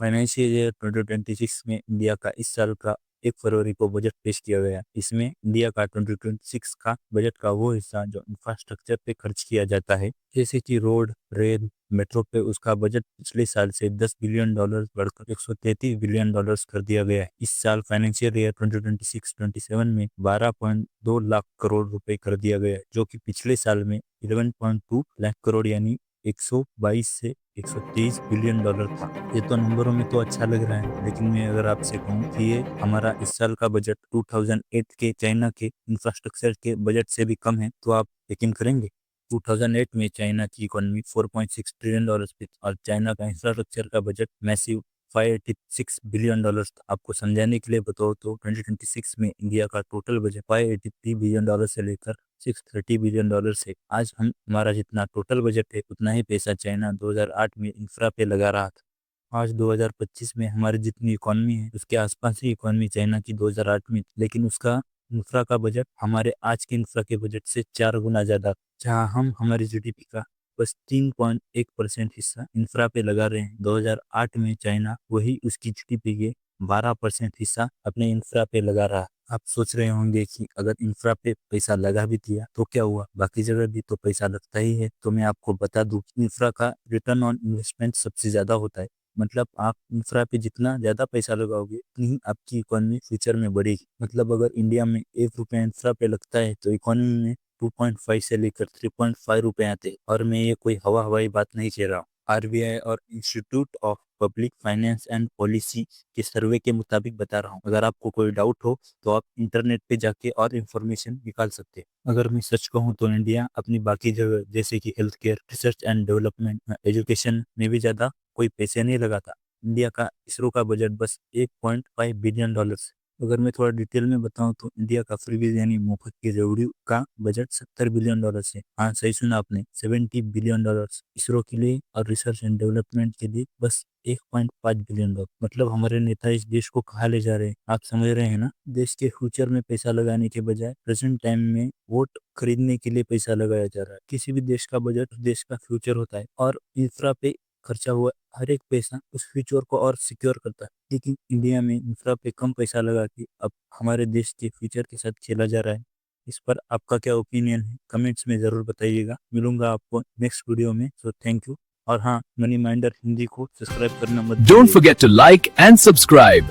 Financial year 2026 में India का इस साल का 1 फरवरी को बजट पेश किया गया। इसमें इंडिया का 2026 का बजट का वो हिस्सा जो इंफ्रास्ट्रक्चर पे खर्च किया जाता है, जैसे कि रोड, रेल, मेट्रो पे, उसका बजट पिछले साल से $10 बिलियन बढ़कर $133 बिलियन कर दिया गया है। इस साल फाइनेंशियल ईयर 2026-27 में 12.2 लाख करोड़ रुपए कर दिया गया है, जो कि पिछले साल में 11.2 लाख करोड़ यानी 122 से $123 बिलियन था। ये तो नंबरों में तो अच्छा लग रहा है, लेकिन मैं अगर आपसे कहूँ कि ये हमारा इस साल का बजट 2008 के चाइना के इंफ्रास्ट्रक्चर के बजट से भी कम है, तो आप यकीन करेंगे? 2008 में चाइना की इकोनॉमी $4.6 ट्रिलियन थी और चाइना का इंफ्रास्ट्रक्चर का बजट मैसिव $586 बिलियन था। आपको समझाने के लिए बताओ तो 2026 में इंडिया का टोटल बजट $583 बिलियन से लेकर $630 बिलियन है। आज हमारा जितना टोटल बजट है, उतना ही पैसा चाइना 2008 में इंफ्रा पे लगा रहा था। आज 2025 में हमारी जितनी इकोनॉमी है, उसके आसपास ही इकोनॉमी चाइना की 2008 में, लेकिन उसका इंफ्रा का बजट हमारे आज के इंफ्रा के बजट से 4 गुना ज्यादा। जहां हम हमारी जीडीपी का बस 3.1% हिस्सा इंफ्रा पे लगा रहे हैं, 2008 में चाइना वही उसकी जीडीपी के 12% हिस्सा अपने इंफ्रा पे लगा रहा। आप सोच रहे होंगे कि अगर इंफ्रा पे पैसा लगा भी दिया तो क्या हुआ, बाकी जगह भी तो पैसा लगता ही है। तो मैं आपको बता दूं, इंफ्रा का रिटर्न ऑन इन्वेस्टमेंट सबसे ज्यादा होता है। मतलब आप इंफ्रा पे जितना ज्यादा पैसा लगाओगे, उतनी ही आपकी इकोनॉमी फ्यूचर में बढ़ेगी। मतलब अगर इंडिया में ₹1 इंफ्रा पे लगता है, तो इकोनॉमी में 2.5 से लेकर 3.5 रुपए आते हैं। और मैं ये कोई हवाई बात नहीं कह रहा हूँ। आरबीआई और institute of public finance and policy के सर्वे के मुताबिक बता रहा हूँ। अगर आपको कोई डाउट हो तो आप इंटरनेट पे जाके और इन्फॉर्मेशन निकाल सकते हैं। अगर मैं सच कहूँ तो इंडिया अपनी बाकी जगह जैसे कि health care, research and development, education में भी ज्यादा कोई पैसे नहीं लगाता। इंडिया का इसरो का बजट बस $1.5 बिलियन है। अगर मैं थोड़ा डिटेल में बताऊं तो इंडिया का फ्रीबीज यानी मुफ्त की रेवड़ी का बजट $70 बिलियन है। हाँ, सही सुना आपने, $70 बिलियन इसरो के लिए और रिसर्च एंड डेवलपमेंट के लिए बस $1.5 बिलियन। मतलब हमारे नेता इस देश को कहाँ ले जा रहे हैं, आप समझ रहे हैं ना? देश के फ्यूचर में पैसा लगाने के बजाय प्रेजेंट टाइम में वोट खरीदने के लिए पैसा लगाया जा रहा है। किसी भी देश का बजट देश का फ्यूचर होता है, और इंफ्रा पे खर्चा हुआ हर एक पैसा उस फ्यूचर को और सिक्योर करता है। लेकिन इंडिया में इंफ्रा पे कम पैसा लगा के अब हमारे देश के फ्यूचर के साथ खेला जा रहा है। इस पर आपका क्या ओपिनियन है, कमेंट्स में जरूर बताइएगा। मिलूंगा आपको नेक्स्ट वीडियो में। So thank you. और हाँ, मनी माइंडर हिंदी को सब्सक्राइब करना मत Don't भूलिएगा। forget to like and subscribe.